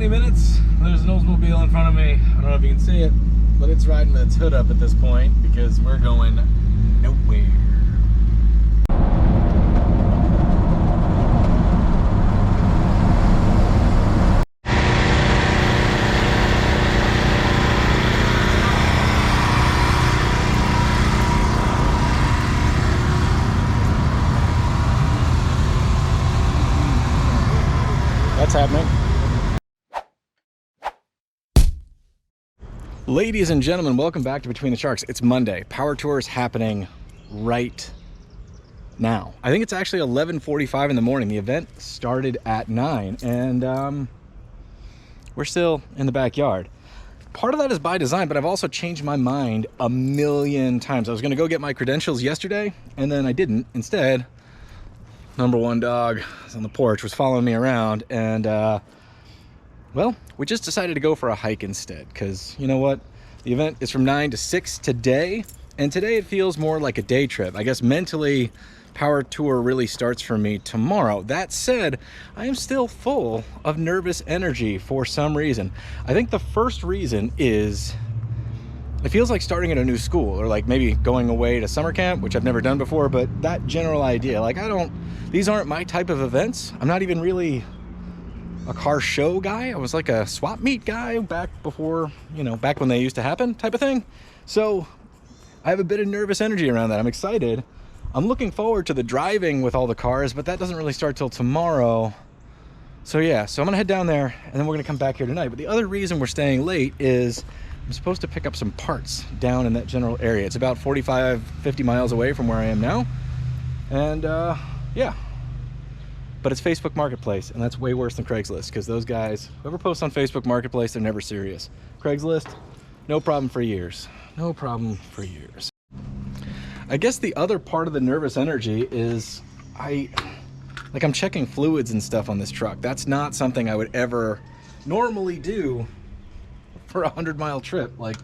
20 minutes. There's an Oldsmobile in front of me. I don't know if you can see it, but it's riding its hood up at this point because we're going nowhere. That's happening. Ladies and gentlemen, welcome back to Between the Sharks. It's Monday. Power Tour is happening right now. I think it's actually 11:45 in the morning. The event started at 9 and we're still in the backyard. Part of that is by design, but I've also changed my mind a million times. I was gonna go get my credentials yesterday and then I didn't. Instead, number one dog was on the porch, was following me around, and well, we just decided to go for a hike instead because, you know what, the event is from 9 to 6 today, and today it feels more like a day trip. I guess mentally, Power Tour really starts for me tomorrow. That said, I am still full of nervous energy for some reason. I think the first reason is it feels like starting at a new school, or like maybe going away to summer camp, which I've never done before, but that general idea. Like, these aren't my type of events. I'm not even really a car show guy. I was like a swap meet guy back before, you know, back when they used to happen type of thing. So I have a bit of nervous energy around that. I'm excited. I'm looking forward to the driving with all the cars, but that doesn't really start till tomorrow. So yeah, so I'm gonna head down there and then we're gonna come back here tonight. But the other reason we're staying late is I'm supposed to pick up some parts down in that general area. It's about 45, 50 miles away from where I am now. And yeah, but it's Facebook Marketplace, and that's way worse than Craigslist, because those guys, whoever posts on Facebook Marketplace, they're never serious. Craigslist, no problem for years. No problem for years. I guess the other part of the nervous energy is I'm checking fluids and stuff on this truck. That's not something I would ever normally do for a 100-mile trip. Like,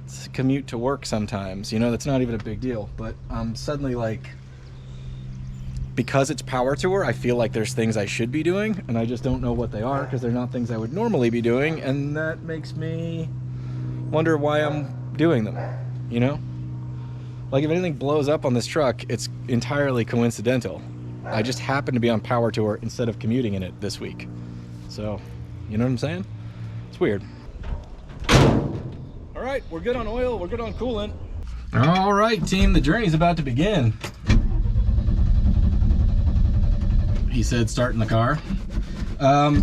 it's a commute to work sometimes, you know, that's not even a big deal. But I'm suddenly like, because it's Power Tour, I feel like there's things I should be doing, and I just don't know what they are because they're not things I would normally be doing, and that makes me wonder why I'm doing them, you know? Like, if anything blows up on this truck, it's entirely coincidental. I just happen to be on Power Tour instead of commuting in it this week. So, you know what I'm saying? It's weird. All right, we're good on oil, we're good on coolant. All right, team, the journey's about to begin. He said, starting the car. I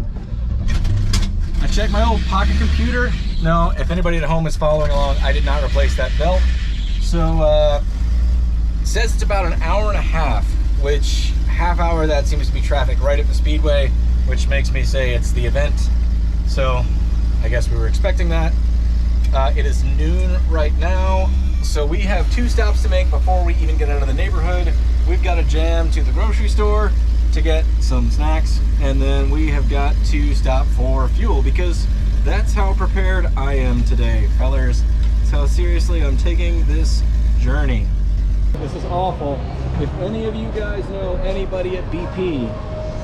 checked my old pocket computer. No, if anybody at home is following along, I did not replace that belt. So it says it's about an hour and a half, which half hour of that seems to be traffic right at the speedway, which makes me say it's the event. So I guess we were expecting that. It is noon right now, so we have 2 stops to make before we even get out of the neighborhood. We've got to jam to the grocery store to get some snacks, and then we have got to stop for fuel because that's how prepared I am today, fellers. So seriously, I'm taking this journey. This is awful. If any of you guys know anybody at BP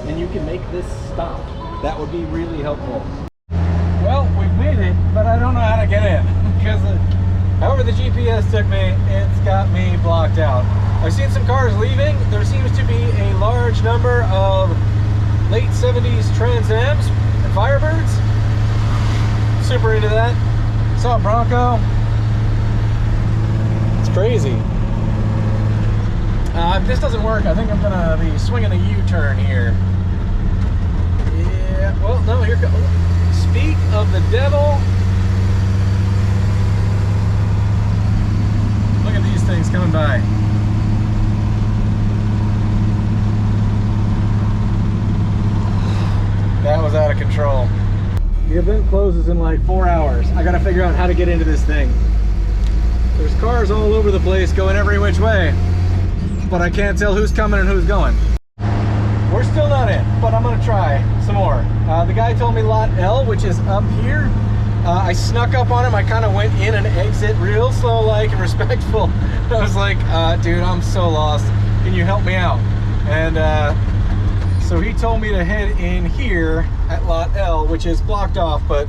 and you can make this stop, that would be really helpful. Well, we've made it, but I don't know how to get in because however the GPS took me, it's got me blocked out. I've seen some cars leaving. There seems to be a large number of late 70s Trans Ams and Firebirds. Super into that. Saw a Bronco. It's crazy. If this doesn't work, I think I'm gonna be swinging a U-turn here. Yeah, well, no, here goes. Speak of the devil. Look at these things coming by. That was out of control. The event closes in like 4 hours. I gotta figure out how to get into this thing. There's cars all over the place going every which way, but I can't tell who's coming and who's going. We're still not in, but I'm gonna try some more. The guy told me lot L, which is up here. I snuck up on him. I kind of went in and exit real slow like and respectful. I was like, dude, I'm so lost. Can you help me out? And So he told me to head in here at lot L, which is blocked off, but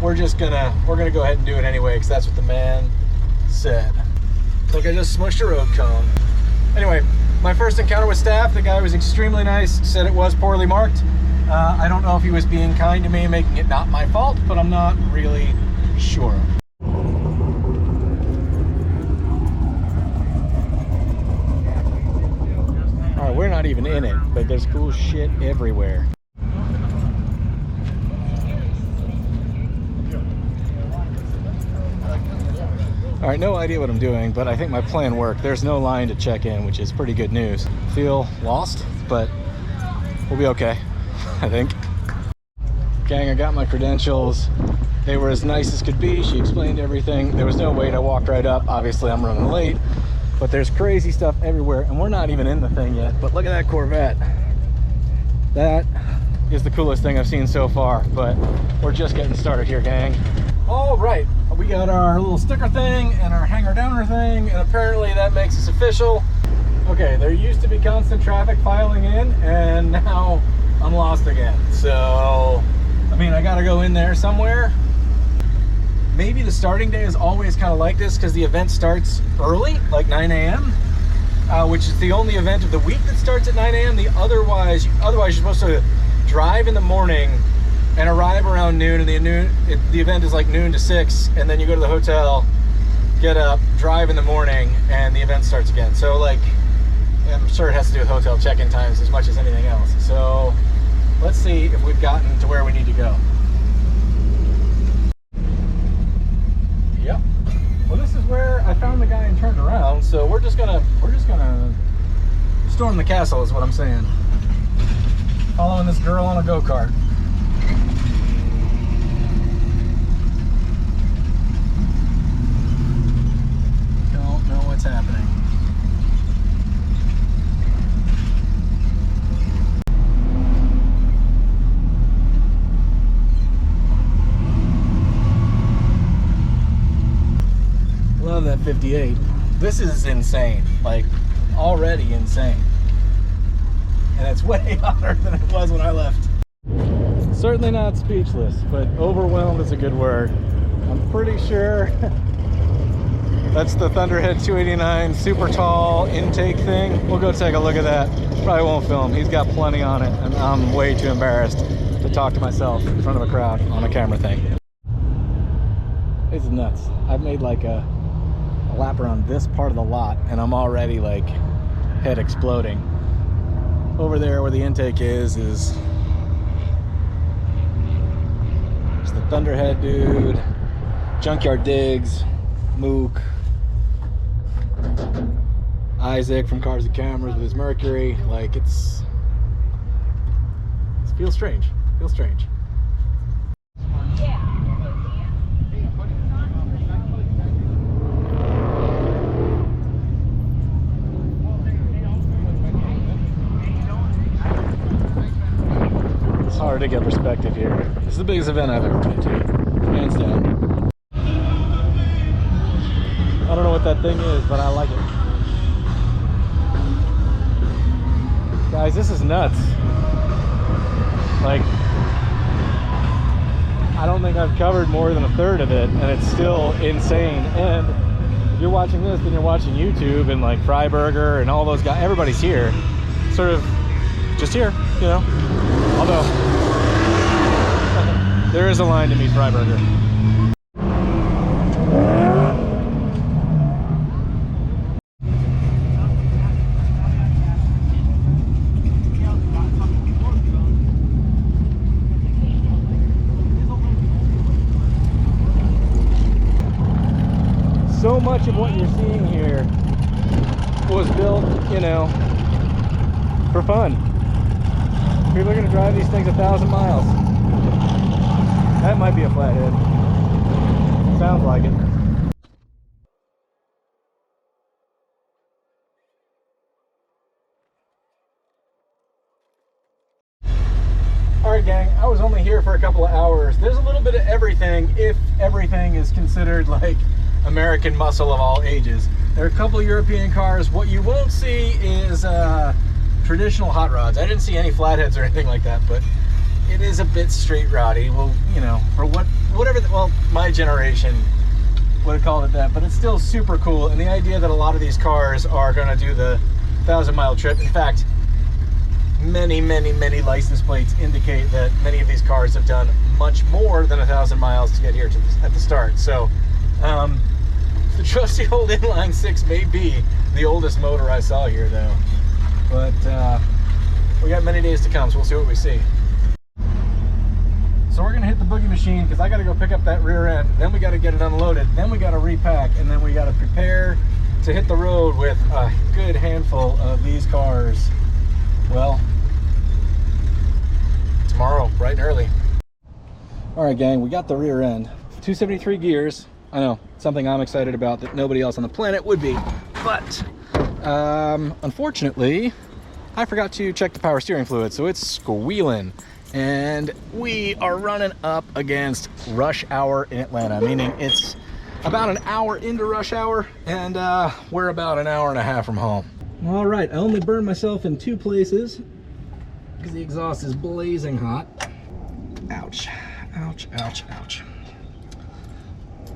we're gonna go ahead and do it anyway, because that's what the man said. Like I just smushed a road cone. Anyway, my first encounter with staff, the guy was extremely nice, said it was poorly marked. I don't know if he was being kind to me, making it not my fault, but I'm not really sure. All right, we're not even in it, but there's cool shit everywhere. All right, no idea what I'm doing, but I think my plan worked. There's no line to check in, which is pretty good news. Feel lost, but we'll be okay, I think. Gang, I got my credentials. They were as nice as could be. She explained everything. There was no wait. I walked right up. Obviously, I'm running late, but there's crazy stuff everywhere, and we're not even in the thing yet. But look at that Corvette. That is the coolest thing I've seen so far, but we're just getting started here, gang. All right, we got our little sticker thing and our hanger downer thing, and apparently that makes us official. Okay, there used to be constant traffic filing in, and now I'm lost again. So, I mean, I gotta go in there somewhere. Maybe the starting day is always kind of like this because the event starts early, like 9 a.m., which is the only event of the week that starts at 9 a.m. Otherwise, you're supposed to drive in the morning and arrive around noon, and the event is like noon to 6, and then you go to the hotel, get up, drive in the morning, and the event starts again. So like, I'm sure it has to do with hotel check-in times as much as anything else. So let's see if we've gotten to where we need to go. Yep. Well, this is where I found the guy and turned around, so we're just gonna storm the castle is what I'm saying. Following this girl on a go-kart. Don't know what's happening. Love that 58. This is insane, like already insane. And it's way hotter than it was when I left. Certainly not speechless, but overwhelmed is a good word. I'm pretty sure that's the Thunderhead 289 super tall intake thing. We'll go take a look at that. Probably won't film. He's got plenty on it, and I'm way too embarrassed to talk to myself in front of a crowd on a camera thing. It's nuts. I've made like a lap around this part of the lot, and I'm already like head exploding. Over there where the intake is there's the Thunderhead dude, Junkyard Digs, Mook, Isaac from Cars and Cameras with his Mercury. Like it feels strange. Feels strange. Hard to get perspective here. This is the biggest event I've ever been to, hands down. I don't know what that thing is, but I like it. Guys, this is nuts. Like, I don't think I've covered more than a third of it, and it's still insane. And if you're watching this, then you're watching YouTube, and like Freiburger and all those guys, everybody's here. Sort of just here, you know? Although, there is a line to meet Freiburger. So much of what you're seeing here was built, you know, for fun. People are going to drive these things 1,000 miles. That might be a flathead. Sounds like it. Alright gang, I was only here for a couple of hours. There's a little bit of everything, if everything is considered like American muscle of all ages. There are a couple of European cars. What you won't see is traditional hot rods. I didn't see any flatheads or anything like that, but it is a bit straight roddy. Well, you know, for whatever, well, my generation would have called it that, but it's still super cool. And the idea that a lot of these cars are going to do the 1,000-mile trip. In fact, many license plates indicate that many of these cars have done much more than 1,000 miles to get here at the start. So the trusty old inline six may be the oldest motor I saw here, though. But we got many days to come, so we'll see what we see. So we're gonna hit the boogie machine because I gotta go pick up that rear end. Then we gotta get it unloaded. Then we gotta repack, and then we gotta prepare to hit the road with a good handful of these cars. Well, tomorrow, bright and early. All right, gang, we got the rear end. 273 gears. I know, something I'm excited about that nobody else on the planet would be. But unfortunately, I forgot to check the power steering fluid, so it's squealing. And we are running up against rush hour in Atlanta, meaning it's about an hour into rush hour, and we're about an hour and a half from home. All right, I only burned myself in 2 places because the exhaust is blazing hot. Ouch, ouch, ouch, ouch.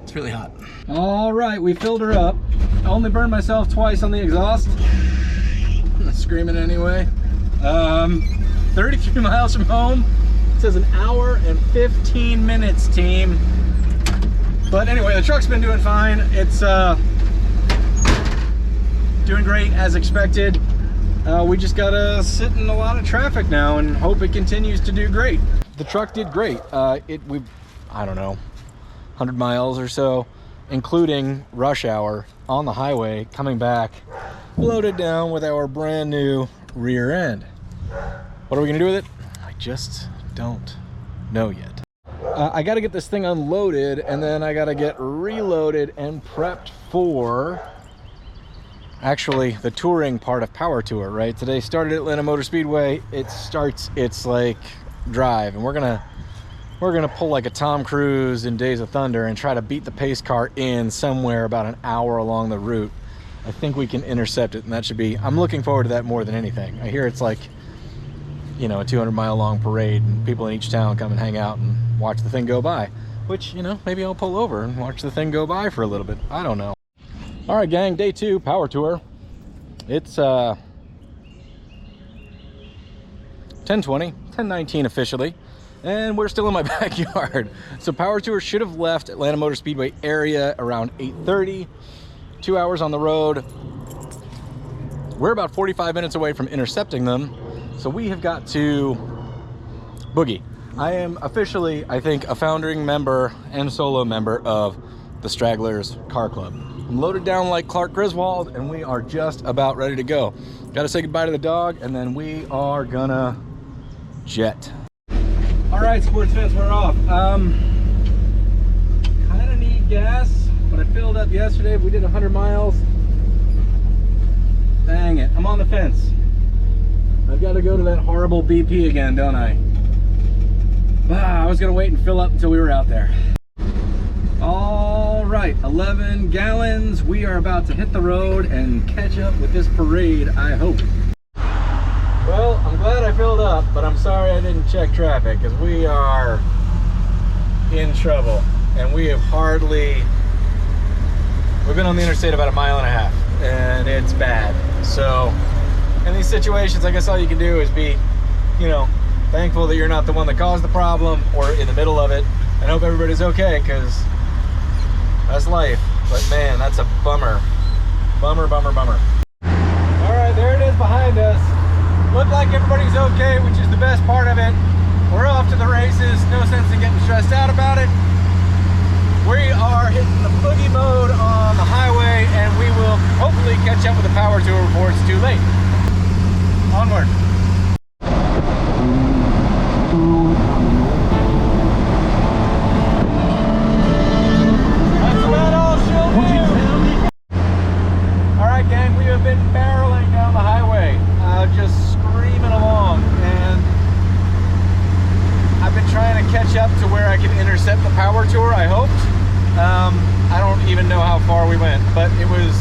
It's really hot. All right, we filled her up. I only burned myself twice on the exhaust. I'm not screaming anyway. 33 miles from home. It says an hour and 15 minutes, team. But anyway, the truck's been doing fine. It's doing great as expected. We just gotta sit in a lot of traffic now and hope it continues to do great. The truck did great. I don't know, 100 miles or so, including rush hour on the highway, coming back, loaded down with our brand new rear end. What are we gonna do with it? I just don't know yet. I gotta get this thing unloaded, and then I gotta get reloaded and prepped for actually the touring part of Power Tour, right? Today started at Atlanta Motor Speedway. It starts its like drive, and we're gonna pull like a Tom Cruise in Days of Thunder and try to beat the pace car in somewhere about an hour along the route. I think we can intercept it, and that should be, I'm looking forward to that more than anything. I hear it's like, you know, a 200-mile long parade, and people in each town come and hang out and watch the thing go by, which, you know, maybe I'll pull over and watch the thing go by for a little bit. I don't know. All right, gang, day 2 Power Tour. It's 10:20, 10:19 officially, and we're still in my backyard. So Power Tour should have left Atlanta Motor Speedway area around 8:30. 2 hours on the road. We're about 45 minutes away from intercepting them, so we have got to boogie. I am officially, I think, a founding member and solo member of the Stragglers Car Club. I'm loaded down like Clark Griswold, and we are just about ready to go. Gotta say goodbye to the dog, and then we are gonna jet. All right, sports fans, we're off. Kinda need gas, but I filled up yesterday. We did 100 miles. Dang it, I'm on the fence. I've got to go to that horrible BP again, don't I? I was gonna wait and fill up until we were out there. All right, 11 gallons. We are about to hit the road and catch up with this parade, I hope. Well, I'm glad I filled up, but I'm sorry I didn't check traffic, because we are in trouble. And we have we've been on the interstate about 1.5 miles, and it's bad. So in these situations, I guess all you can do is be, you know, thankful that you're not the one that caused the problem or in the middle of it, and hope everybody's okay, because that's life. But man, that's a bummer. Bummer, bummer, bummer. All right, there it is behind us. Look like everybody's okay, which is the best part of it. We're off to the races. No sense in getting stressed out about it. We are hitting the boogie mode on the highway, and we will hopefully catch up with the Power Tour before it's too late. Onward. That's about all she'll do. All right, gang, we have been barreling down the highway, just screaming along, and I've been trying to catch up to where I can intercept the Power Tour, I hoped. I don't even know how far we went, but it was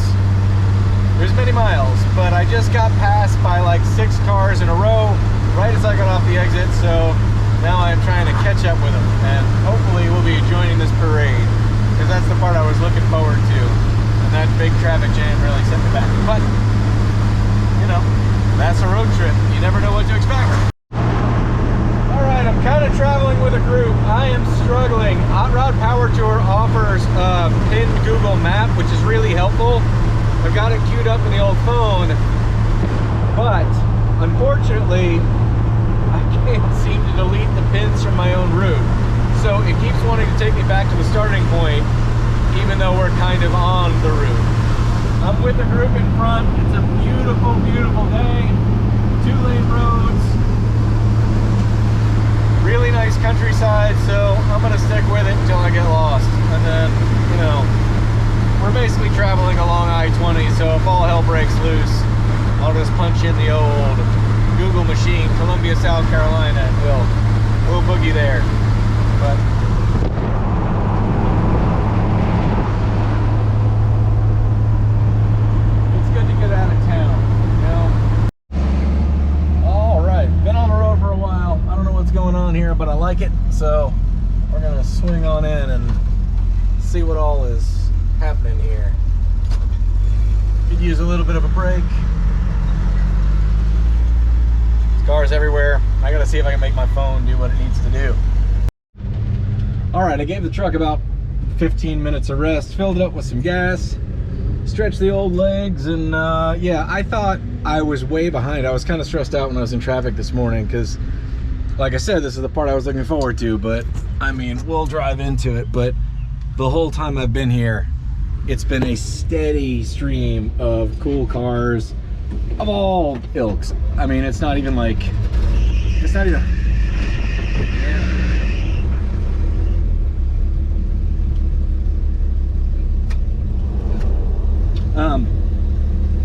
there's many miles, but I just got passed by like 6 cars in a row right as I got off the exit, so now I'm trying to catch up with them, and hopefully we'll be joining this parade, because that's the part I was looking forward to, and that big traffic jam really set me back. But, you know, that's a road trip. You never know what to expect. Alright, I'm kind of traveling with a group. I am struggling. Hot Rod Power Tour offers a pinned Google map, which is really helpful. I've got it queued up in the old phone, but unfortunately, I can't seem to delete the pins from my own route. So it keeps wanting to take me back to the starting point, even though we're kind of on the route. I'm with the group in front. It's a beautiful, beautiful day. 2-lane roads. Really nice countryside, so I'm gonna stick with it until I get lost. And then, you know, we're basically traveling along I-20, so if all hell breaks loose, I'll just punch in the old Google machine, Columbia, South Carolina, and we'll boogie there. But it's good to get out of town, you know? All right, been on the road for a while. I don't know what's going on here, but I like it, so we're gonna swing on in and see what all is happening here. Could use a little bit of a break. There's cars everywhere. I gotta see if I can make my phone do what it needs to do. All right, I gave the truck about 15 minutes of rest, filled it up with some gas, stretched the old legs, and yeah, I thought I was way behind. I was kind of stressed out when I was in traffic this morning because, like I said, this is the part I was looking forward to, but I mean, we'll drive into it. But the whole time I've been here, it's been a steady stream of cool cars of all ilks. I mean, it's not even like, it's not even,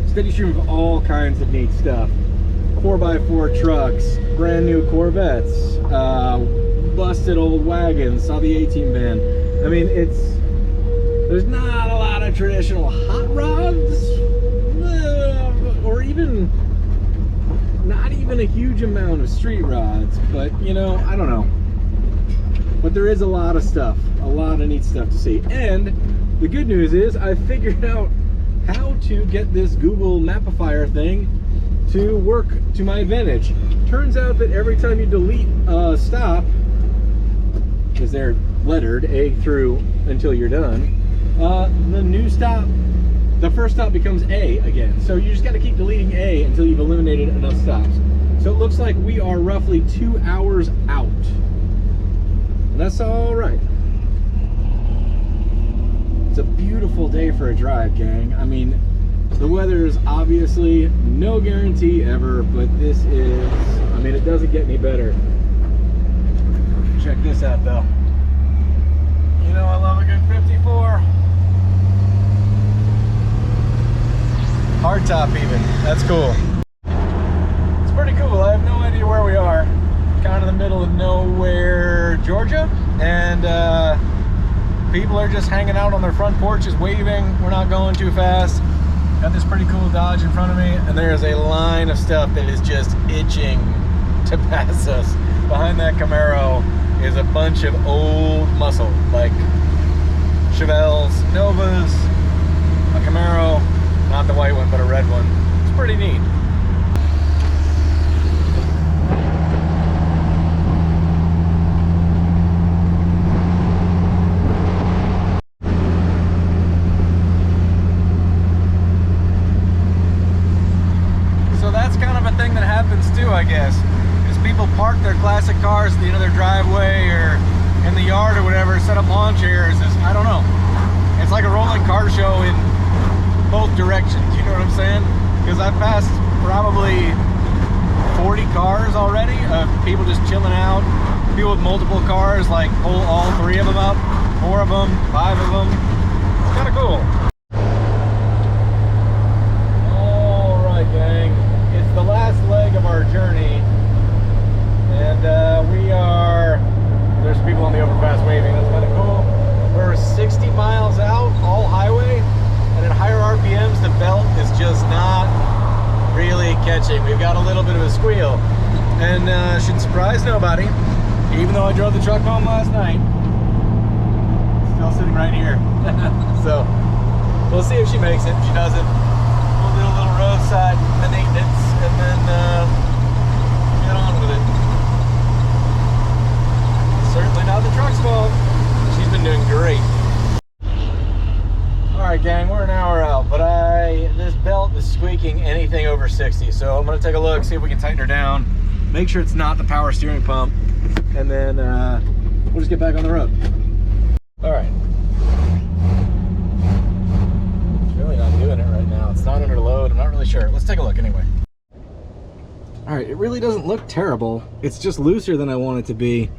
steady stream of all kinds of neat stuff. 4x4 trucks, brand new Corvettes, busted old wagons, saw the A-Team van. I mean, there's not a lot of traditional hot rods, or even, not even a huge amount of street rods, but you know, I don't know. But there is a lot of stuff, a lot of neat stuff to see. And the good news is I figured out how to get this Google Mapifier thing to work to my advantage. Turns out that every time you delete a stop, because they're lettered A through until you're done, the new stop, the first stop becomes A again. So you just got to keep deleting A until you've eliminated enough stops. So it looks like we are roughly 2 hours out. And that's all right. It's a beautiful day for a drive, gang. I mean, the weather is obviously no guarantee ever, but this is, I mean, it doesn't get any better. Check this out though. You know I love a good 54. Hardtop even, that's cool. It's pretty cool. I have no idea where we are. Kind of the middle of nowhere, Georgia, and people are just hanging out on their front porches waving. We're not going too fast. Got this pretty cool Dodge in front of me, and there's a line of stuff that is just itching to pass us. Behind that Camaro is a bunch of old muscle, like Chevelles, Novas, a Camaro, not the white one, but a red one. It's pretty neat. I guess, is people park their classic cars at the end of their driveway or in the yard or whatever, set up lawn chairs. I don't know. It's like a rolling car show in both directions, you know what I'm saying? Because I've passed probably 40 cars already of people just chilling out. People with multiple cars, like pull all 3 of them up, 4 of them, 5 of them. It's kind of cool. All right, gang. It's the last leg of our journey, and there's people on the overpass waving. That's kind of cool. We're 60 miles out, all highway, and at higher RPM. RPMs, the belt is just not really catching. We've got a little bit of a squeal, and should surprise nobody. Even though I drove the truck home last night, still sitting right here. So we'll see if she makes it. If she doesn't, we'll do a little roadside maintenance and then get on with it. Certainly not the truck's fault. She's been doing great. Alright gang, we're an hour out, but this belt is squeaking anything over 60, so I'm going to take a look, see if we can tighten her down, make sure it's not the power steering pump, and then we'll just get back on the road. Alright. It's really not doing it right now. It's not under load. I'm not really sure. Let's take a look anyway. Alright, it really doesn't look terrible. It's just looser than I want it to be,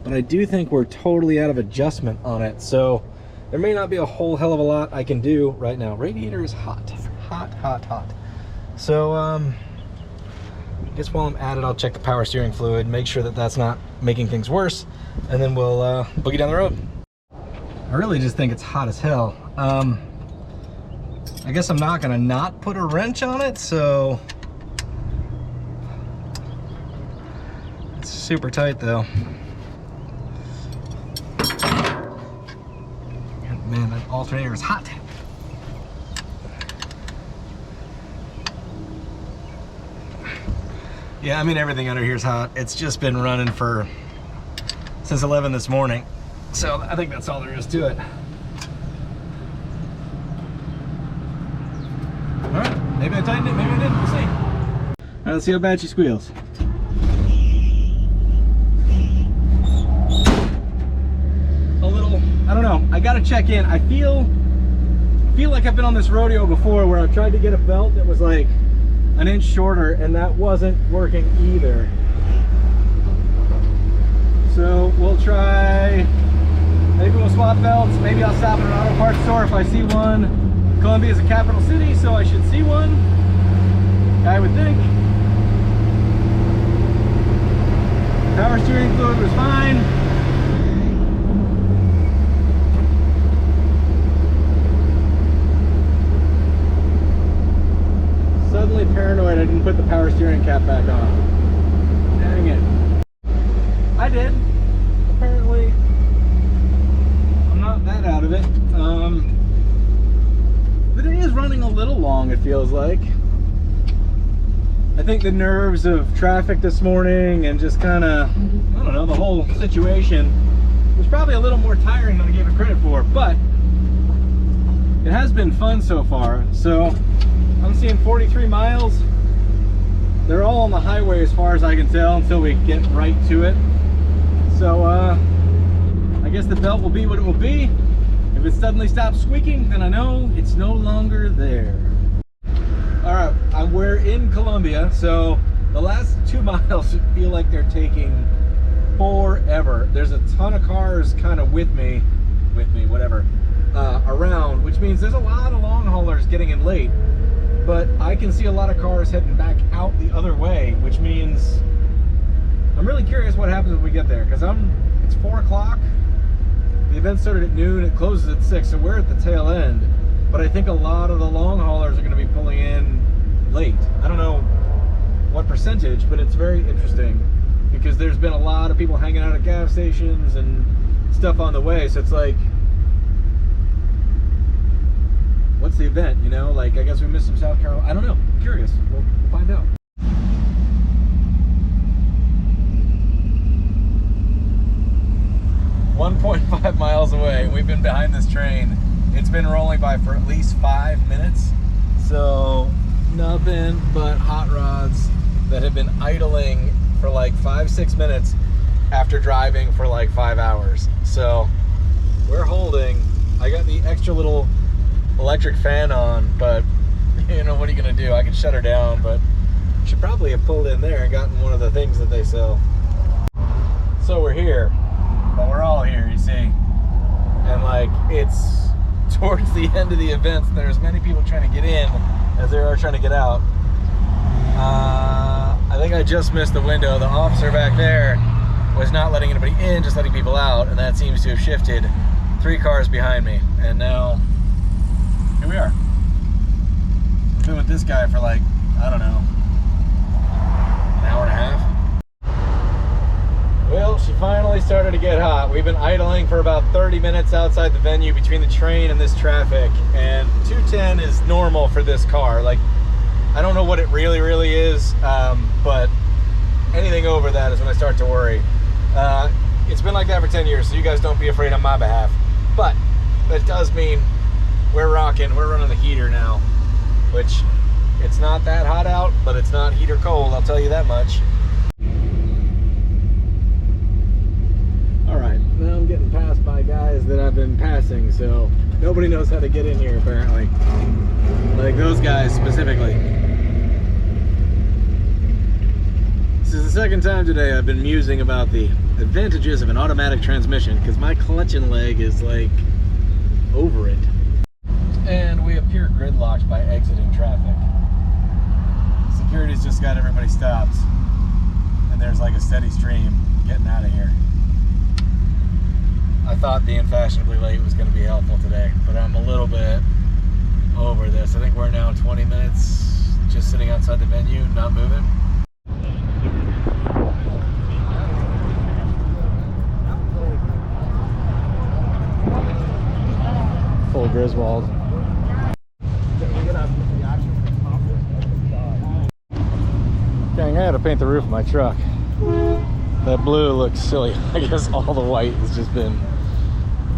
but I do think we're totally out of adjustment on it, so there may not be a whole hell of a lot I can do right now. Radiator is hot. Hot, hot, hot. So, I guess while I'm at it, I'll check the power steering fluid, make sure that that's not making things worse, and then we'll boogie down the road. I really just think it's hot as hell. I guess I'm not gonna not put a wrench on it, so it's super tight though. Man, that alternator is hot. Yeah, I mean, everything under here is hot. It's just been running since 11 this morning. So I think that's all there is to it. All right, maybe I tightened it, maybe I didn't, we'll see. All right, let's see how bad she squeals. I don't know, I gotta check in. I feel like I've been on this rodeo before where I've tried to get a belt that was like an inch shorter and that wasn't working either. So we'll try, maybe we'll swap belts, maybe I'll stop at an auto parts store if I see one. Columbia is a capital city, so I should see one, I would think. Power steering fluid was fine. Suddenly paranoid I didn't put the power steering cap back on. Dang it. I did. Apparently, I'm not that out of it. The day is running a little long, it feels like. I think the nerves of traffic this morning and just kind of, I don't know, the whole situation was probably a little more tiring than I gave it credit for, but it has been fun so far. So I'm seeing 43 miles. They're all on the highway as far as I can tell until we get right to it. So I guess the belt will be what it will be. If it suddenly stops squeaking, then I know it's no longer there. All right, we're in Columbia, so the last 2 miles feel like they're taking forever. There's a ton of cars kind of with me, whatever, around, which means there's a lot of long haulers getting in late. But I can see a lot of cars heading back out the other way, which means I'm really curious what happens when we get there, because it's 4 o'clock. The event started at noon, it closes at 6, so we're at the tail end. But I think a lot of the long haulers are going to be pulling in late. I don't know what percentage, but it's very interesting because there's been a lot of people hanging out at gas stations and stuff on the way, so it's like, what's the event, you know? Like, I guess we missed some South Carolina. I don't know. I'm curious. We'll find out. .5 miles away. We've been behind this train. It's been rolling by for at least 5 minutes. So nothing but hot rods that have been idling for like 5-6 minutes after driving for like 5 hours. So we're holding. I got the extra little electric fan on, but you know, what are you gonna do? I can shut her down, but should probably have pulled in there and gotten one of the things that they sell. So we're here, but we're all here, you see. And like, it's towards the end of the event, so there's many people trying to get in as there are trying to get out. I think I just missed the window. The officer back there was not letting anybody in, just letting people out, and that seems to have shifted 3 cars behind me, and now here we are. been with this guy for like, I don't know, an hour and a half. Well, she finally started to get hot. We've been idling for about 30 minutes outside the venue between the train and this traffic, and 210 is normal for this car. Like, I don't know what it really is, but anything over that is when I start to worry. It's been like that for 10 years, so you guys don't be afraid on my behalf. But that does mean we're rocking. We're running the heater now, which it's not that hot out, but it's not heat or cold, I'll tell you that much. All right, now I'm getting passed by guys that I've been passing, so nobody knows how to get in here apparently. Like those guys specifically. This is the second time today I've been musing about the advantages of an automatic transmission, because my clutching leg is like over it. And we appear gridlocked by exiting traffic. Security's just got everybody stopped, and there's like a steady stream getting out of here. I thought being fashionably late was going to be helpful today, but I'm a little bit over this. I think we're now 20 minutes just sitting outside the venue, not moving. Full Griswold. Dang, I had to paint the roof of my truck. That blue looks silly. I guess all the white has just been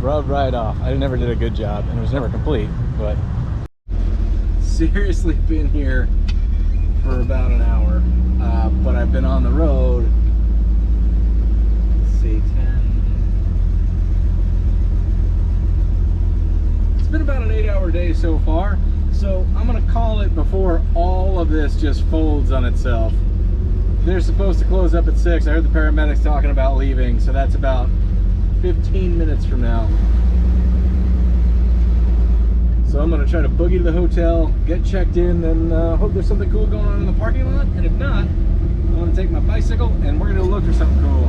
rubbed right off. I never did a good job, and it was never complete, but seriously been here for about an hour, but I've been on the road, let's see, 10. It's been about an 8-hour day so far, so I'm gonna call it before all of this just folds on itself. They're supposed to close up at 6. I heard the paramedics talking about leaving, so that's about 15 minutes from now. So I'm gonna try to boogie to the hotel, get checked in, and hope there's something cool going on in the parking lot. And if not, I'm gonna take my bicycle and we're gonna look for something cool.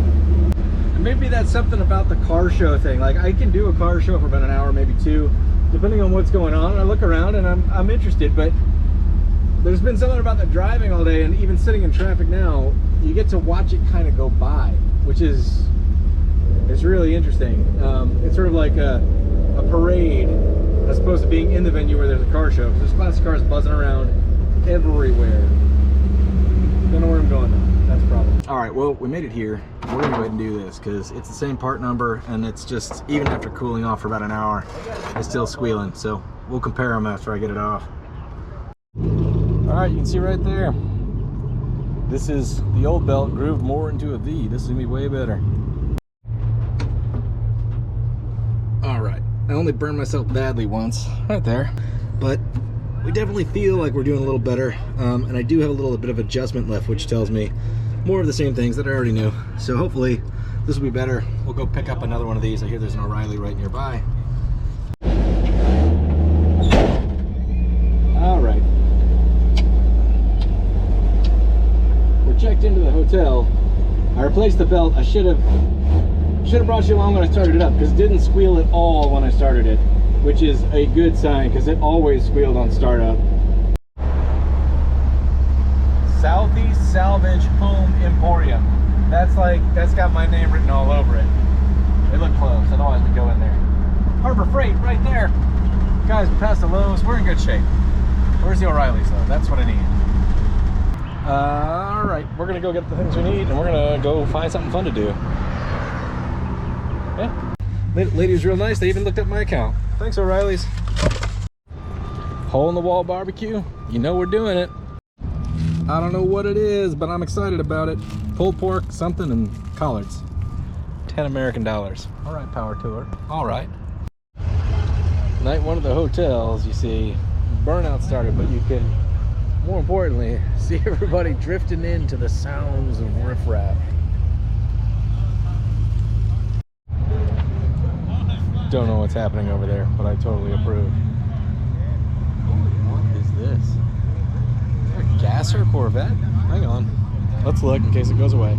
And maybe that's something about the car show thing. Like, I can do a car show for about an hour, maybe 2, depending on what's going on. I look around and I'm interested, but there's been something about the driving all day, and even sitting in traffic now, you get to watch it kind of go by, which is, it's really interesting. It's sort of like a parade as opposed to being in the venue where there's a car show, because there's classic cars buzzing around everywhere. Don't know where I'm going though. That's a problem. All right, well, we made it here. We're gonna go ahead and do this because it's the same part number, and it's just, even after cooling off for about an hour, it's still squealing. So we'll compare them after I get it off. All right, you can see right there. This is the old belt grooved more into a V. This is gonna be way better. All right, I only burned myself badly once, right there, but we definitely feel like we're doing a little better, and I do have a little bit of adjustment left, which tells me more of the same things that I already knew. So hopefully this will be better. We'll go pick up another one of these. I hear there's an O'Reilly right nearby. All right. We're checked into the hotel. I replaced the belt. I should have brought you along when I started it up, because it didn't squeal at all when I started it, which is a good sign, because it always squealed on startup. Southeast Salvage Home Emporium. That's got my name written all over it. They look closed, otherwise we go in there. Harbor Freight right there. Guys, we passed the Lowe's. We're in good shape. Where's the O'Reilly's though? That's what I need. All right, we're gonna go get the things we need, and we're gonna go find something fun to do. Yeah. Lady was real nice. They even looked up my account. Thanks, O'Reilly's. Hole in the wall barbecue. You know we're doing it. I don't know what it is, but I'm excited about it. Pulled pork, something, and collards. 10 American dollars. All right, Power Tour. All right. Night one of the hotels, you see, burnout started, but you can, more importantly, see everybody drifting into the sounds of riffraff. Don't know what's happening over there, but I totally approve. What is this? Is there a Gasser Corvette? Hang on. Let's look in case it goes away.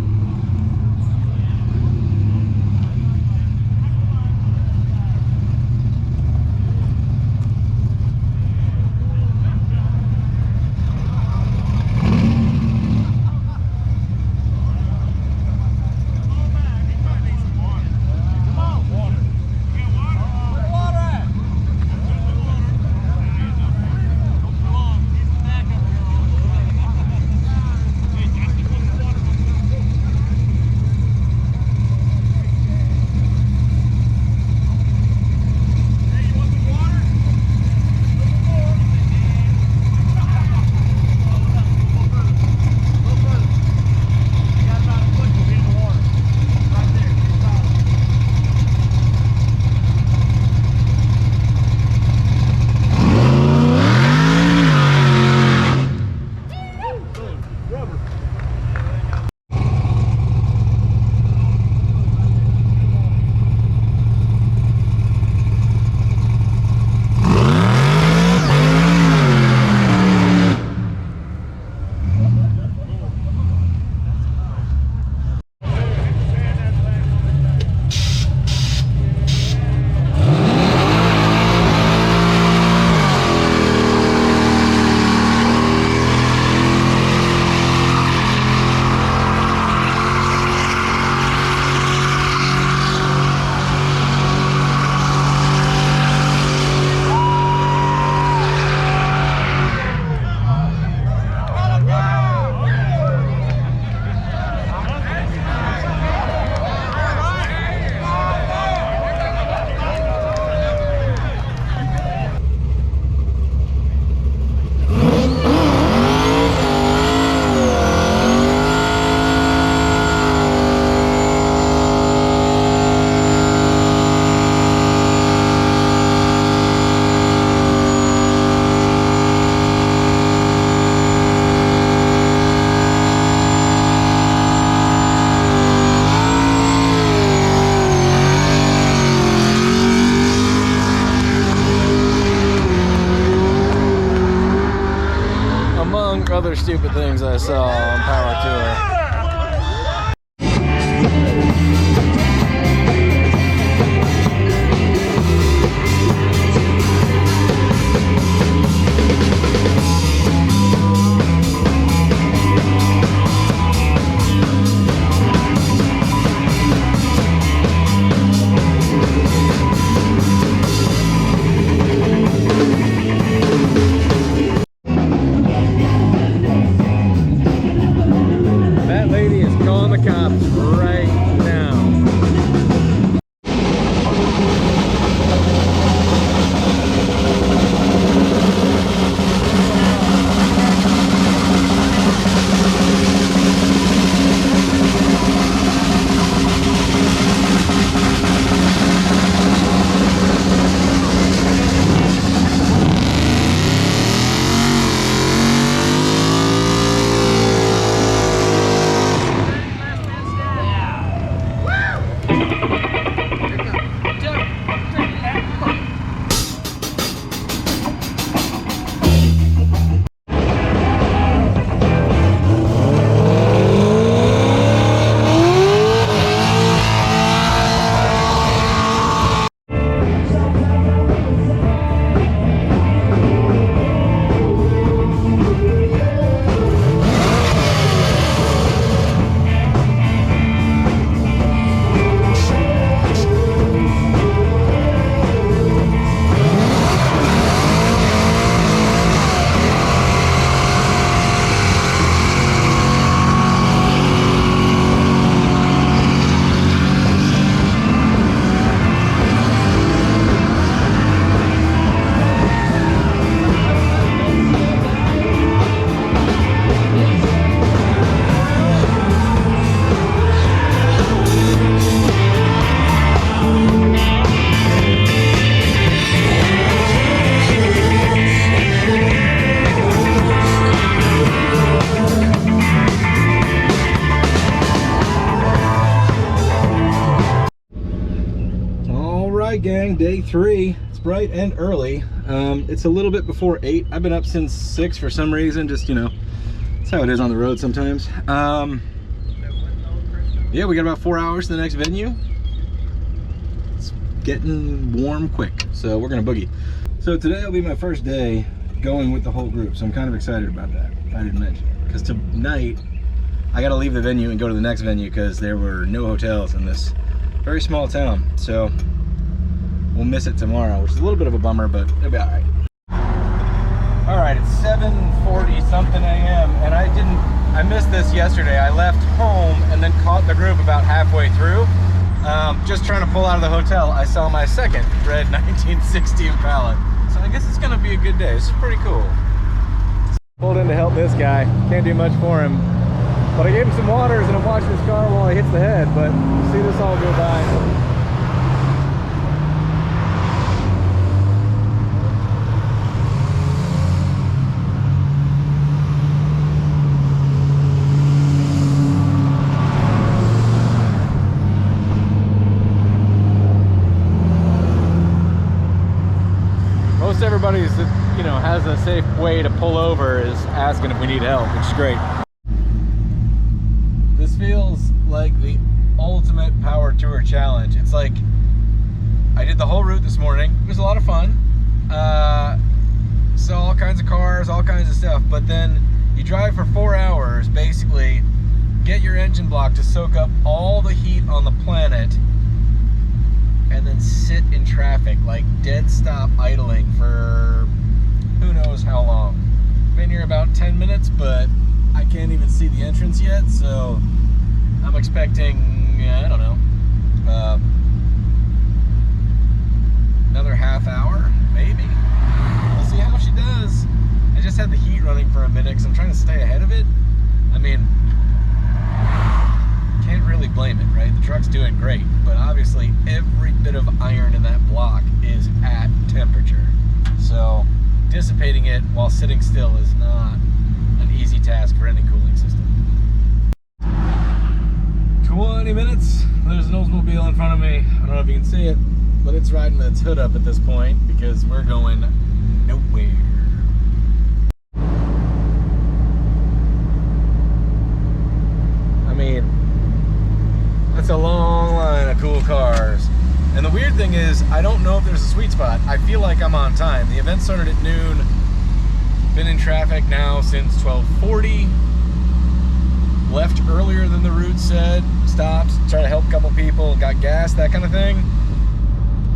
stupid things I saw on Power Tour. That lady is calling the cops right now. Gang, day 3. It's bright and early. It's a little bit before 8. I've been up since 6 for some reason. Just, you know, that's how it is on the road sometimes. Yeah, we got about 4 hours to the next venue. It's getting warm quick, so we're gonna boogie. So today will be my first day going with the whole group, so I'm kind of excited about that. I didn't mention it because tonight I got to leave the venue and go to the next venue because there were no hotels in this very small town. So we'll miss it tomorrow, which is a little bit of a bummer, but it'll be all right. All right, it's 7:40 something a.m. and I missed this yesterday. I left home and then caught the group about halfway through. Just trying to pull out of the hotel, I saw my second red 1960 Impala. So I guess it's gonna be a good day. This is pretty cool. Pulled in to help this guy. Can't do much for him, but I gave him some waters and I'm washing his car while he hits the head, but we'll see this all go by. Most everybody's, you know, has a safe way to pull over is asking if we need help, which is great. This feels like the ultimate Power Tour challenge. It's like I did the whole route this morning. It was a lot of fun. Saw all kinds of cars, all kinds of stuff, but then you drive for 4 hours, basically get your engine block to soak up all the heat on the planet, and then sit in traffic, like dead stop idling for who knows how long. Been here about 10 minutes, but I can't even see the entrance yet, so I'm expecting, I don't know, another half hour, maybe. We'll see how much it does. I just had the heat running for a minute because I'm trying to stay ahead of it. I mean, can't really blame it, right? The truck's doing great, but obviously every bit of iron in that block is at temperature. So dissipating it while sitting still is not an easy task for any cooling system. 20 minutes, there's an Oldsmobile in front of me. I don't know if you can see it, but it's riding its hood up at this point because we're going nowhere. a long line of cool cars. And the weird thing is, I don't know if there's a sweet spot. I feel like I'm on time. The event started at noon. Been in traffic now since 12:40. Left earlier than the route said. Stops, try to help a couple people, got gas, that kind of thing.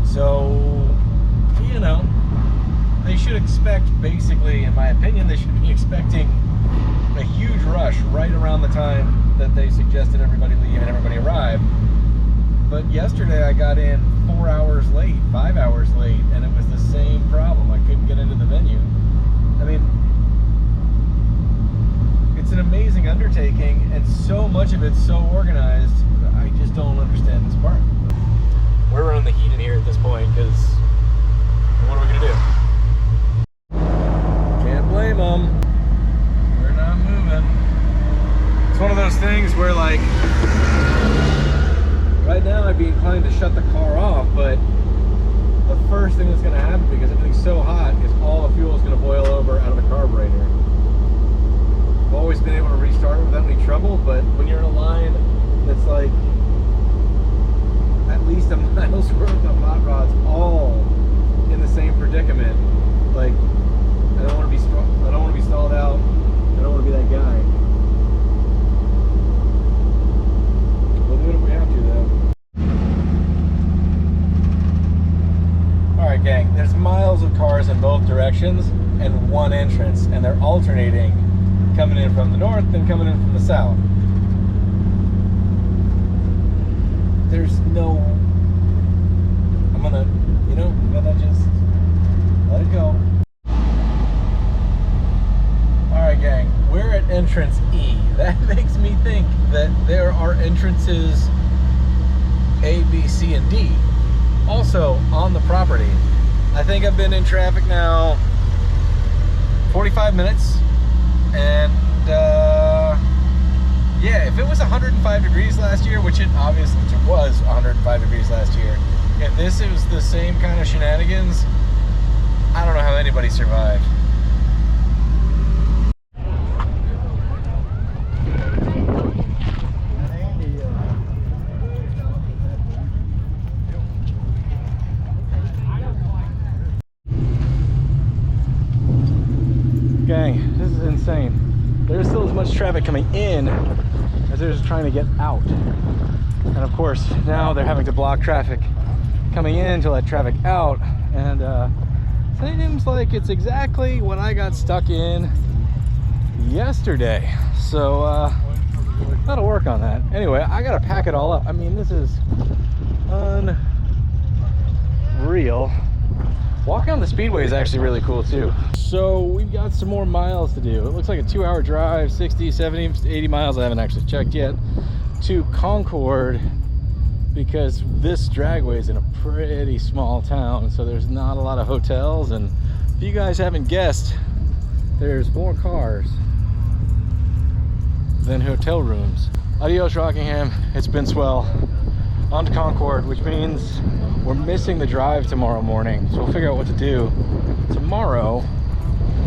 So, you know, they should expect, basically, in my opinion, they should be expecting a huge rush right around the time that they suggested everybody leave and everybody arrive. But yesterday I got in 4 hours late, 5 hours late, and it was the same problem. I couldn't get into the venue. I mean, it's an amazing undertaking, and so much of it's so organized. I just don't understand this part. We're running the heat in here at this point because what are we gonna do? Can't blame them. We're not moving. It's one of those things where, like, right now I'd be inclined to shut the car off, but the first thing that's gonna happen, because everything's so hot, is all the fuel is gonna boil over out of the carburetor. I've always been able to restart it without any trouble, but when you're in a line that's like at least a mile's worth of hot rods all in the same predicament, like, I don't want to be stalled out. I don't want to be that guy. We'll do it if we have to, though. All right, gang. There's miles of cars in both directions and one entrance, and they're alternating, coming in from the north and coming in from the south. There's no, I'm gonna just let it go. All right, gang, we're at entrance E. That makes me think that there are entrances A, B, C, and D also on the property. I think I've been in traffic now 45 minutes. And yeah, if it was 105 degrees last year, which it obviously was 105 degrees last year, if this was the same kind of shenanigans, I don't know how anybody survived. Gang, this is insane. There's still as much traffic coming in as there's trying to get out. And of course, now they're having to block traffic coming in to let traffic out. And seems like it's exactly what I got stuck in yesterday. So that'll work on that. Anyway, I gotta pack it all up. I mean, this is unreal. Walking on the speedway is actually really cool too. So we've got some more miles to do. It looks like a 2-hour drive, 60, 70, 80 miles. I haven't actually checked yet, to Concord, because this dragway is in a pretty small town, so there's not a lot of hotels. And if you guys haven't guessed, there's more cars than hotel rooms. Adios, Rockingham. It's been swell. On to Concord, which means we're missing the drive tomorrow morning, so we'll figure out what to do tomorrow.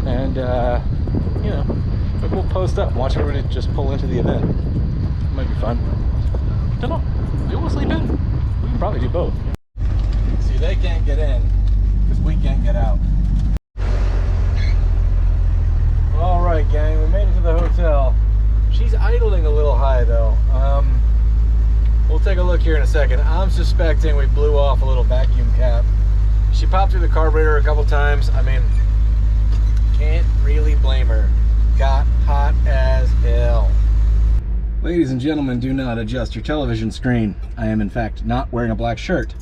And you know, maybe we'll post up and watch everybody just pull into the event. It might be fun. Don't know. Maybe we'll sleep in. We can probably do both. See, they can't get in because we can't get out. All right, gang, we made it to the hotel. She's idling a little high though. We'll take a look here in a second. I'm suspecting we blew off a little vacuum cap. She popped through the carburetor a couple times. I mean, can't really blame her. Got hot as hell. Ladies and gentlemen, do not adjust your television screen. I am in fact not wearing a black shirt.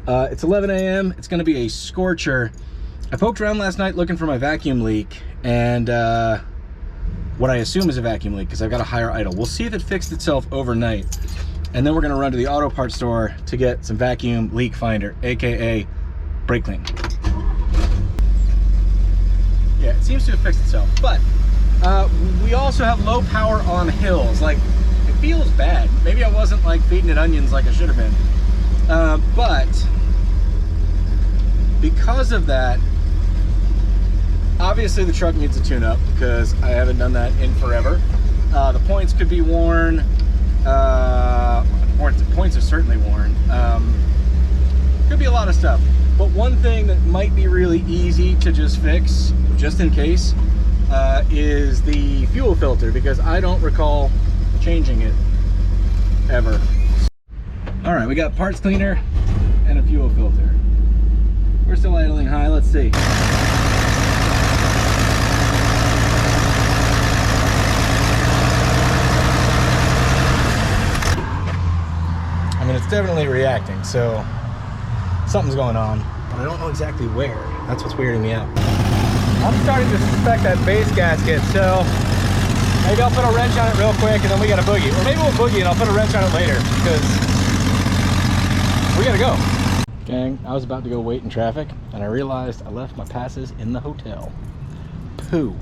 It's 11 a.m. It's gonna be a scorcher. I poked around last night looking for my vacuum leak, and what I assume is a vacuum leak because I've got a higher idle. We'll see if it fixed itself overnight. And then we're gonna run to the auto parts store to get some vacuum leak finder, AKA brake clean. Yeah, it seems to have fixed itself, but we also have low power on hills. Like, it feels bad. Maybe I wasn't like feeding it onions like I should have been. But because of that, obviously the truck needs a tune-up because I haven't done that in forever. The points could be worn. points are certainly worn. Could be a lot of stuff. But one thing that might be really easy to just fix, just in case, is the fuel filter, because I don't recall changing it ever. All right, we got parts cleaner and a fuel filter. We're still idling high, let's see. I mean, it's definitely reacting, so something's going on, but I don't know exactly where. That's what's weirding me out. I'm starting to suspect that base gasket, so maybe I'll put a wrench on it real quick and then we gotta boogie. Or maybe we'll boogie and I'll put a wrench on it later, because we gotta go. Gang, I was about to go wait in traffic and I realized I left my passes in the hotel. Pooh.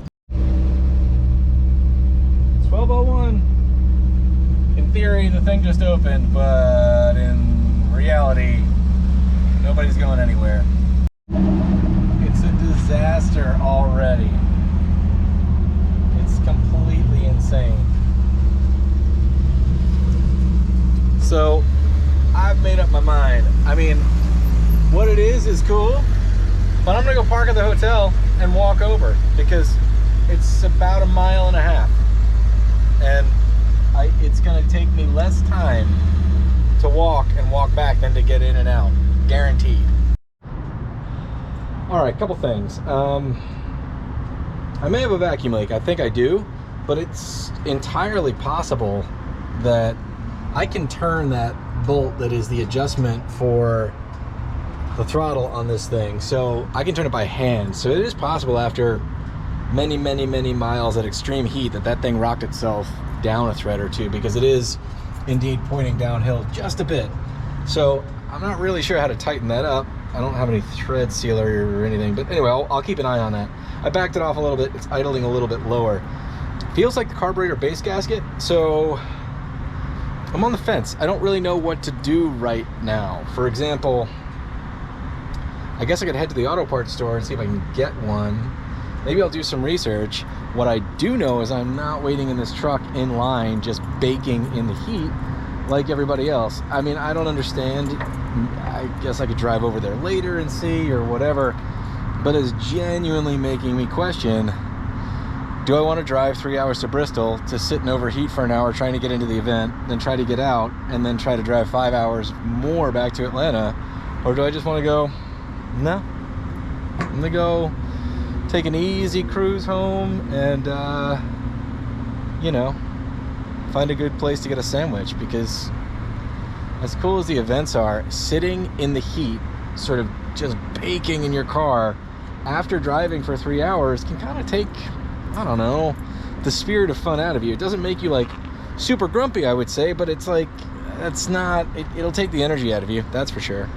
It's 12:01. In theory, the thing just opened, but in reality, nobody's going anywhere. It's a disaster already. It's completely insane. So, I've made up my mind. I mean, what it is cool, but I'm gonna go park at the hotel and walk over, because it's about 1.5 miles. And it's gonna take me less time to walk and walk back than to get in and out, guaranteed. All right, couple things. I may have a vacuum leak, I think I do, but it's entirely possible that I can turn that bolt that is the adjustment for the throttle on this thing, so I can turn it by hand. So it is possible after many miles at extreme heat that thing rocked itself down a thread or two, because it is indeed pointing downhill just a bit. So I'm not really sure how to tighten that up. I don't have any thread sealer or anything, but anyway, I'll keep an eye on that. I backed it off a little bit. It's idling a little bit lower. Feels like the carburetor base gasket, so I'm on the fence. I don't really know what to do right now. For example, I guess I could head to the auto parts store and see if I can get one. Maybe I'll do some research. What I do know is I'm not waiting in this truck in line, just baking in the heat like everybody else. I mean, I don't understand. I guess I could drive over there later and see, or whatever, but it's genuinely making me question, do I want to drive 3 hours to Bristol to sit and overheat for an hour trying to get into the event, then try to get out, and then try to drive 5 hours more back to Atlanta? Or do I just want to go, no, I'm gonna go take an easy cruise home and you know, find a good place to get a sandwich? Because as cool as the events are, sitting in the heat, sort of just baking in your car after driving for 3 hours can kind of take, I don't know, the spirit of fun out of you. It doesn't make you like super grumpy, I would say, but it's like, that's not, it'll take the energy out of you, that's for sure.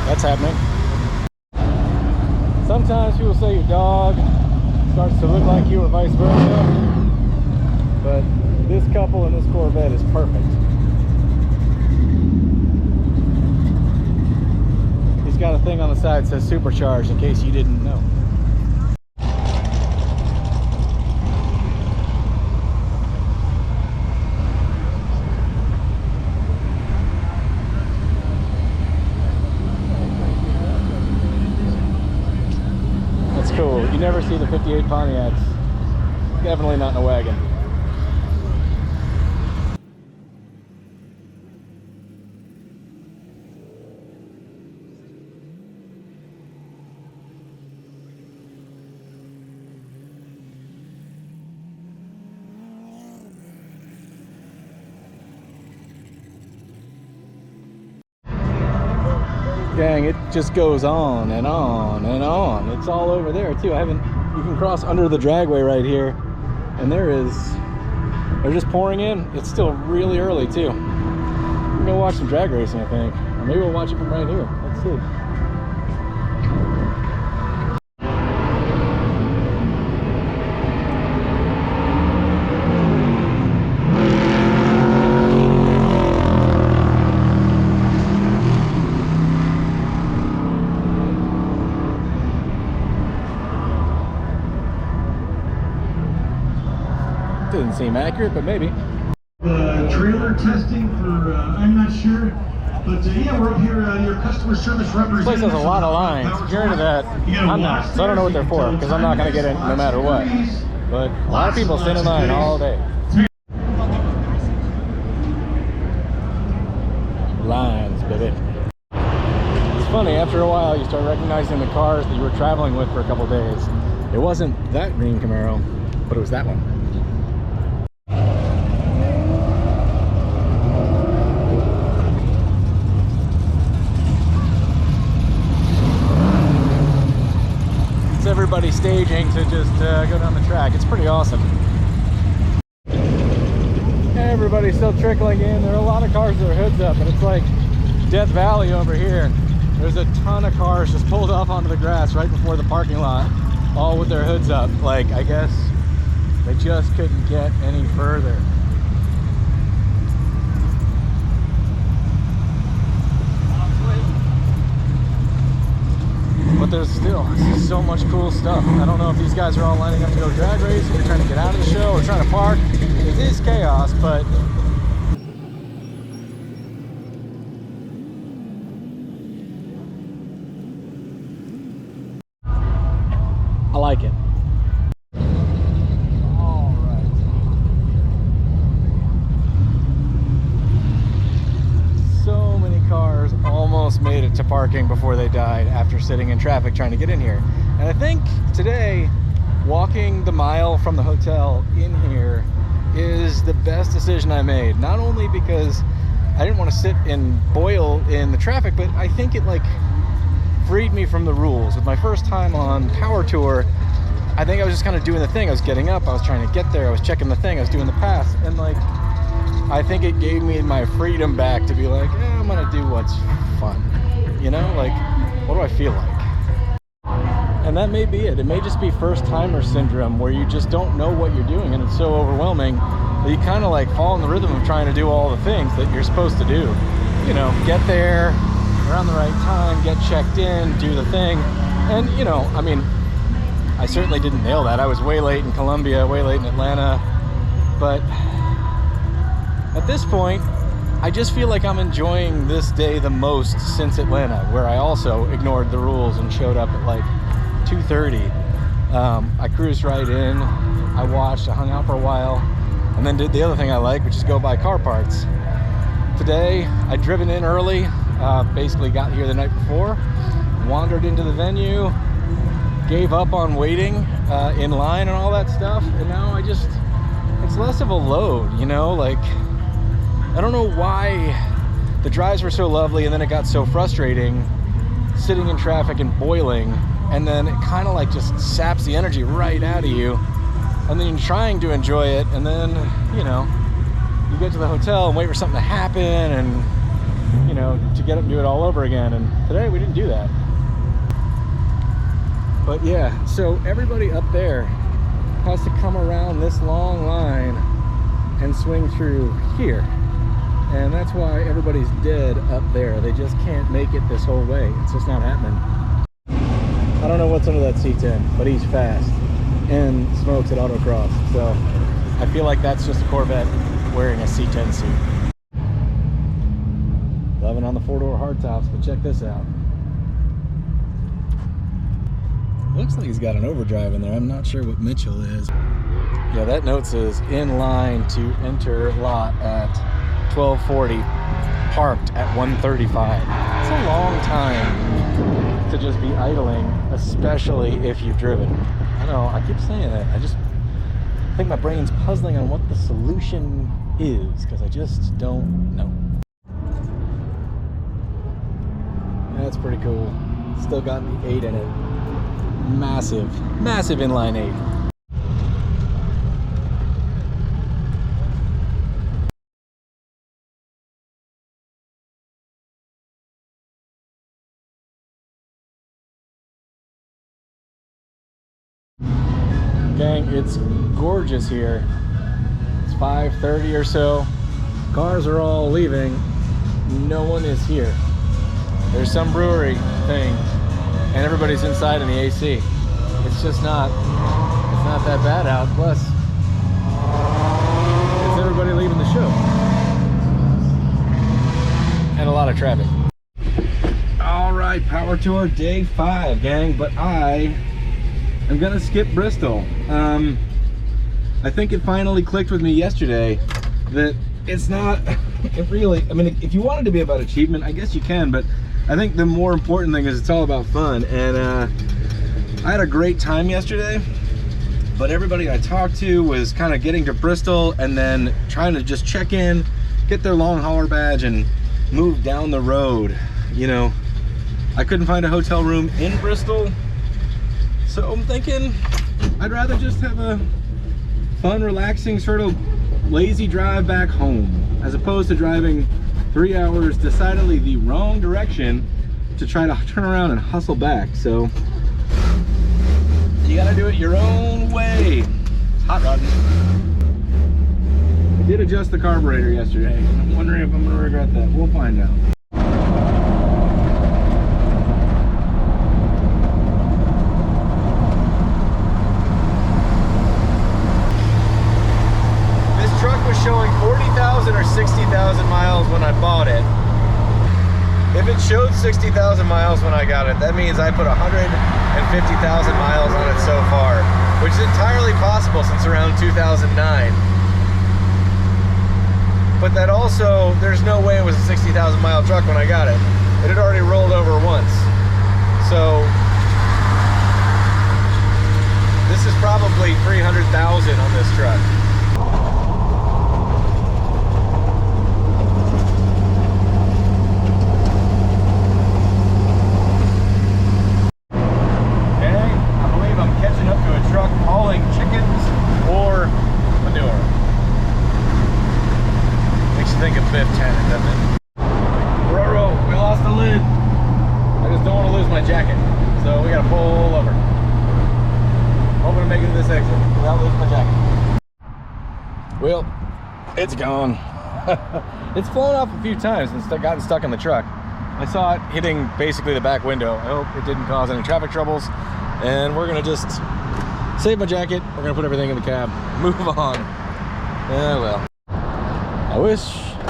That's happening. Sometimes people say your dog starts to look like you or vice versa, but this couple in this Corvette is perfect. He's got a thing on the side that says supercharged, in case you didn't know. Cool. You never see the 58 Pontiacs. Definitely not in a wagon. Gang, it just goes on and on and on. It's all over there too. You can cross under the dragway right here, and they're just pouring in. It's still really early too. We're gonna watch some drag racing, I think. Or maybe we'll watch it from right here. Let's see. doesn't seem accurate, but maybe. Trailer testing for, I'm not sure. But yeah, we're up here, your customer service representative. This place has a lot of lines. If you're into that, I'm not. So I don't know what they're for, because I'm not going to get in no matter what. But a lot of people stand in line all day. Lines, baby. It's funny, after a while, you start recognizing the cars that you were traveling with for a couple days. It wasn't that green Camaro, but it was that one. Everybody staging to just go down the track. It's pretty awesome. Everybody's still trickling in. There are a lot of cars with their hoods up, and it's like Death Valley over here. There's a ton of cars just pulled off onto the grass right before the parking lot, all with their hoods up. Like, I guess they just couldn't get any further. But there's still so much cool stuff. I don't know if these guys are all lining up to go drag race, or trying to get out of the show, or trying to park. It is chaos, but I like it. All right. So many cars almost made it to parking before they died after sitting in traffic trying to get in here. And I think today, walking the mile from the hotel in here is the best decision I made. Not only because I didn't want to sit and boil in the traffic, but I think it like freed me from the rules. With my first time on Power Tour, I think I was just kind of doing the thing. I was getting up, I was trying to get there, I was checking the thing, I was doing the pass, and like I think it gave me my freedom back to be like, I'm gonna do what's fun. You know, like, what do I feel like? And that may be it. It may just be first-timer syndrome, where you just don't know what you're doing, and it's so overwhelming that you kind of like fall in the rhythm of trying to do all the things that you're supposed to do. You know, get there around the right time, get checked in, do the thing. And, you know, I mean, I certainly didn't nail that. I was way late in Columbia, way late in Atlanta, but at this point, I just feel like I'm enjoying this day the most since Atlanta, where I also ignored the rules and showed up at like 2:30. I cruised right in, I watched, I hung out for a while, and then did the other thing I like, which is go buy car parts. Today, I'd driven in early, basically got here the night before, wandered into the venue, gave up on waiting in line and all that stuff, and now it's less of a load, you know, like, I don't know why the drives were so lovely and then it got so frustrating sitting in traffic and boiling, and then it kind of like just saps the energy right out of you, and then you're trying to enjoy it, and then, you know, you get to the hotel and wait for something to happen, and, you know, to get up and do it all over again. And today we didn't do that. But yeah, so everybody up there has to come around this long line and swing through here. And that's why everybody's dead up there. They just can't make it this whole way. It's just not happening. I don't know what's under that C10, but he's fast and smokes at autocross. So I feel like that's just a Corvette wearing a C10 suit. Loving on the four-door hardtops, but check this out. Looks like he's got an overdrive in there. I'm not sure what Mitchell is. Yeah, that note says in line to enter lot at 12:40, parked at 1:35. It's a long time to just be idling, especially if you've driven. I know, I keep saying that. I think my brain's puzzling on what the solution is, because I just don't know. That's pretty cool. Still got the 8 in it. Massive, massive inline 8. Gang, it's gorgeous here. It's 5:30 or so. Cars are all leaving. No one is here. There's some brewery thing, and everybody's inside in the AC. It's just not, it's not that bad out. Plus, everybody leaving the show. And a lot of traffic. All right, Power Tour day 5, gang, but I am gonna skip Bristol. I think it finally clicked with me yesterday that it's not, it really, I mean, if you want it to be about achievement, I guess you can, but I think the more important thing is it's all about fun. And I had a great time yesterday, but everybody I talked to was kind of getting to Bristol and then trying to just check in, get their long hauler badge and move down the road. You know, I couldn't find a hotel room in Bristol, so I'm thinking I'd rather just have a fun, relaxing, sort of lazy drive back home, as opposed to driving 3 hours decidedly the wrong direction to try to turn around and hustle back. So you gotta do it your own way. It's hot rodding. I did adjust the carburetor yesterday. I'm wondering if I'm gonna regret that. We'll find out. Showing 40,000 or 60,000 miles when I bought it. If it showed 60,000 miles when I got it, that means I put 150,000 miles on it so far, which is entirely possible since around 2009. But that also, there's no way it was a 60,000 mile truck when I got it. It had already rolled over once. So this is probably 300,000 on this truck. Hauling chickens or manure. Makes you think of Biff Tannen, doesn't it? Roro, we lost the lid. I just don't want to lose my jacket, so we gotta pull over. Hoping to make it to this exit without losing my jacket. Well, it's gone. It's flown off a few times and gotten stuck in the truck. I saw it hitting basically the back window. I hope it didn't cause any traffic troubles, and we're gonna just save my jacket. We're gonna put everything in the cab, move on. Yeah, well, I wish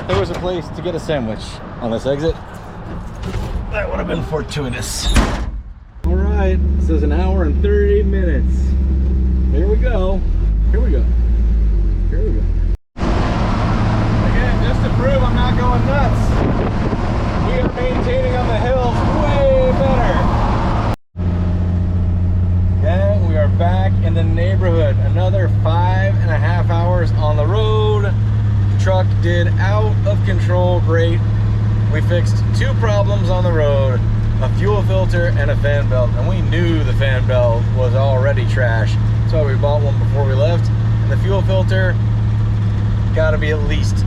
there was a place to get a sandwich on this exit. That would have been fortuitous. All right, this is an hour and 30 minutes. Here we go. Here we go. Here we go. Again, just to prove I'm not going nuts, we are maintaining on the hills way better. Gang, we are back in the neighborhood. Another 5.5 hours on the road. The truck did out of control great. We fixed 2 problems on the road, a fuel filter and a fan belt. And we knew the fan belt was already trash. That's why we bought one before we left. And the fuel filter, gotta be at least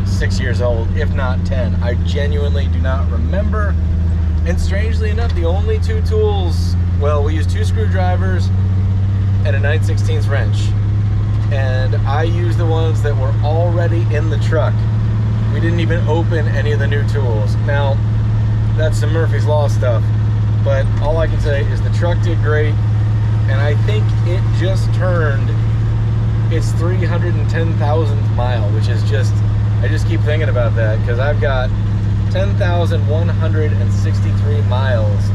6 years old, if not 10. I genuinely do not remember. And strangely enough, the only 2 tools, well, we used 2 screwdrivers and a 9/16 wrench. And I used the ones that were already in the truck. We didn't even open any of the new tools. Now, that's some Murphy's Law stuff, but all I can say is the truck did great, and I think it just turned its 310,000th mile, which is just, I just keep thinking about that, because I've got 10,163 miles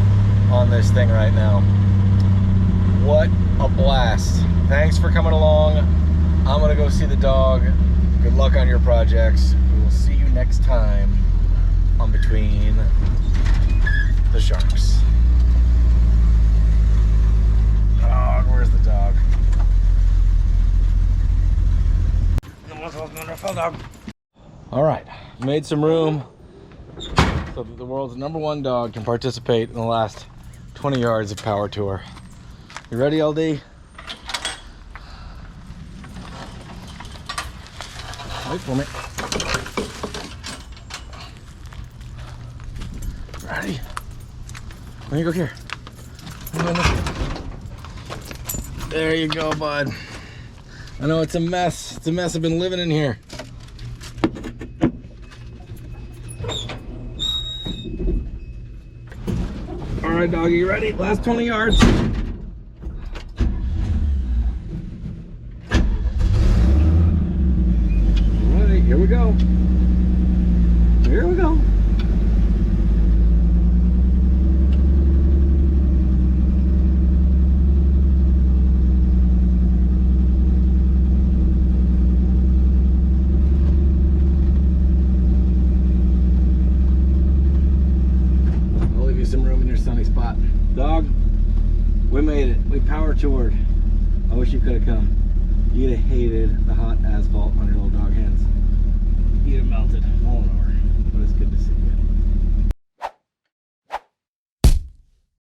on this thing right now. What a blast. Thanks for coming along. I'm gonna go see the dog. Good luck on your projects. We will see you next time on Between the Sharks. Dog, where's the dog? Wonderful dog. All right, made some room so that the world's #1 dog can participate in the last 20 yards of Power Tour. You ready, LD? Wait for me. Ready? Let me go here. There you go, bud. I know it's a mess. It's a mess. I've been living in here. All right, doggy, you ready? Last 20 yards. Ready? Here we go. Here we go. I'll leave you some room in your sunny spot. Dog, we made it. We power toured. I wish you could have come. You'd have hated the hot asphalt on your little